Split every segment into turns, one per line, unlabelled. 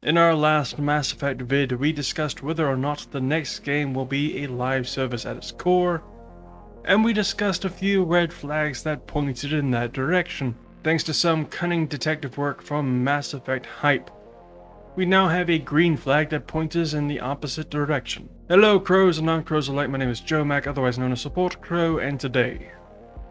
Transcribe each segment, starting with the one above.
In our last Mass Effect vid, we discussed whether or not the next game will be a live service at its core, and we discussed a few red flags that pointed in that direction. Thanks to some cunning detective work from Mass Effect Hype, we now have a green flag that points us in the opposite direction. Hello crows and non-crows alike, my name is Joe Mac, otherwise known as Support Crow, and today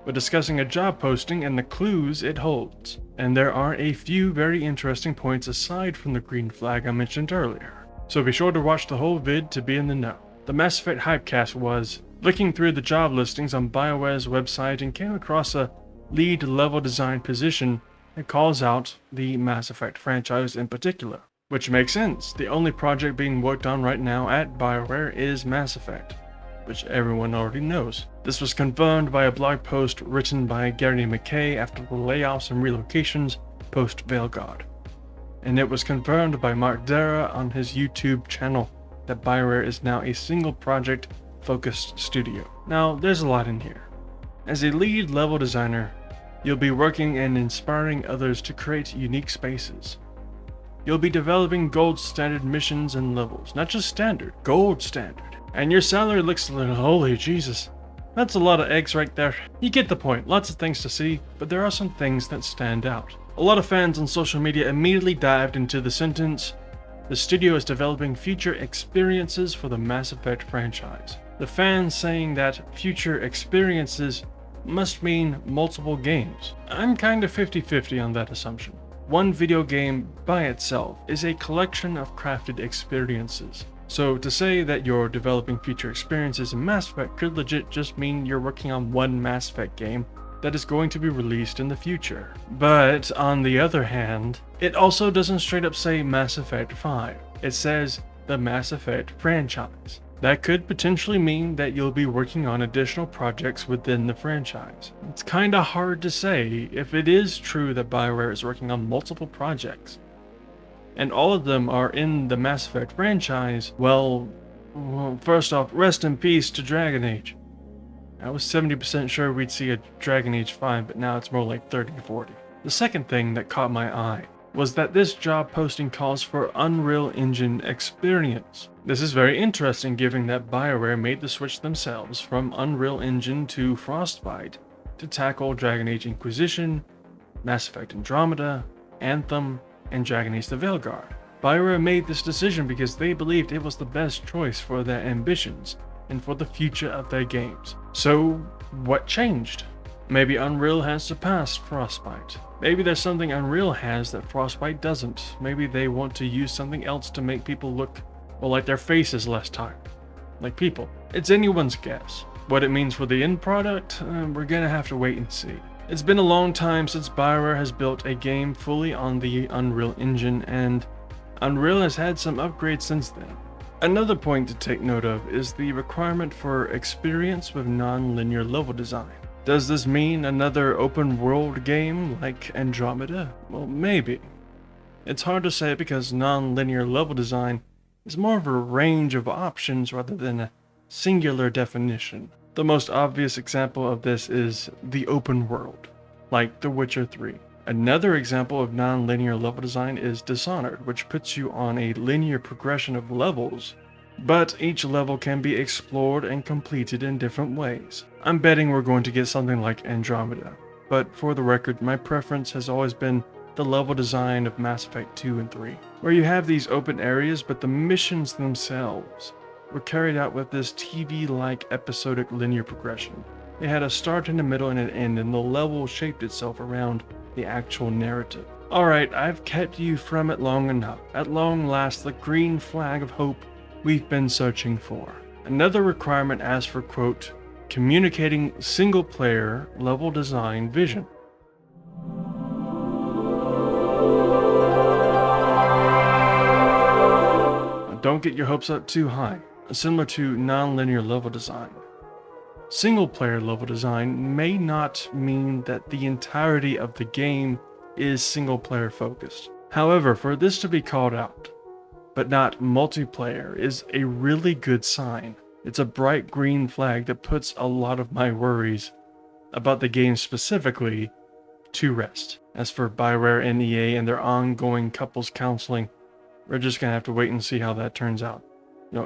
we're discussing a job posting and the clues it holds. And there are a few very interesting points aside from the green flag I mentioned earlier. So be sure to watch the whole vid to be in the know. The Mass Effect Hypecast was looking through the job listings on BioWare's website and came across a lead level design position that calls out the Mass Effect franchise in particular. Which makes sense. The only project being worked on right now at BioWare is Mass Effect, which everyone already knows. This was confirmed by a blog post written by Gary McKay after the layoffs and relocations post-Veilguard. And it was confirmed by Mark Dara on his YouTube channel that BioWare is now a single project focused studio. Now, there's a lot in here. As a lead level designer, you'll be working and inspiring others to create unique spaces. You'll be developing gold standard missions and levels, not just standard, gold standard. And your salary looks like, holy Jesus. That's a lot of eggs right there. You get the point, lots of things to see, but there are some things that stand out. A lot of fans on social media immediately dived into the sentence, "The studio is developing future experiences for the Mass Effect franchise." The fans saying that future experiences must mean multiple games. I'm kinda 50-50 on that assumption. One video game by itself is a collection of crafted experiences. So to say that you're developing future experiences in Mass Effect could legit just mean you're working on one Mass Effect game that is going to be released in the future. But on the other hand, it also doesn't straight up say Mass Effect 5. It says the Mass Effect franchise. That could potentially mean that you'll be working on additional projects within the franchise. It's kinda hard to say if it is true that BioWare is working on multiple projects, and all of them are in the Mass Effect franchise. Well, first off, rest in peace to Dragon Age. I was 70% sure we'd see a Dragon Age 5, but now it's more like 30-40. The second thing that caught my eye was that this job posting calls for Unreal Engine experience. This is very interesting given that BioWare made the switch themselves from Unreal Engine to Frostbite to tackle Dragon Age Inquisition, Mass Effect Andromeda, Anthem, and Dragon Age the Veilguard. BioWare made this decision because they believed it was the best choice for their ambitions and for the future of their games. So, what changed? Maybe Unreal has surpassed Frostbite. Maybe there's something Unreal has that Frostbite doesn't. Maybe they want to use something else to make people look, well, like their face is less tired. Like people. It's anyone's guess. What it means for the end product, we're gonna have to wait and see. It's been a long time since BioWare has built a game fully on the Unreal Engine, and Unreal has had some upgrades since then. Another point to take note of is the requirement for experience with non-linear level design. Does this mean another open world game like Andromeda? Well, maybe. It's hard to say because non-linear level design is more of a range of options rather than a singular definition. The most obvious example of this is the open world, like The Witcher 3. Another example of non-linear level design is Dishonored, which puts you on a linear progression of levels, but each level can be explored and completed in different ways. I'm betting we're going to get something like Andromeda, but for the record, my preference has always been the level design of Mass Effect 2 and 3, where you have these open areas, but the missions themselves were carried out with this TV-like episodic linear progression. It had a start and a middle and an end, and the level shaped itself around the actual narrative. Alright, I've kept you from it long enough. At long last, the green flag of hope we've been searching for. Another requirement asks for, quote, communicating single-player level design vision. Don't get your hopes up too high. Similar to non-linear level design, single-player level design may not mean that the entirety of the game is single-player focused. However, for this to be called out, but not multiplayer, is a really good sign. It's a bright green flag that puts a lot of my worries about the game specifically to rest. As for BioWare and EA and their ongoing couples counseling, we're just gonna have to wait and see how that turns out.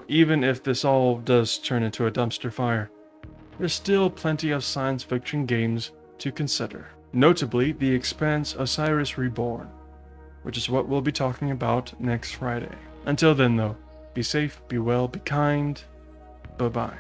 Even if this all does turn into a dumpster fire, there's still plenty of science fiction games to consider. Notably, The Expanse: Osiris Reborn, which is what we'll be talking about next Friday. Until then though, be safe, be well, be kind, bye-bye.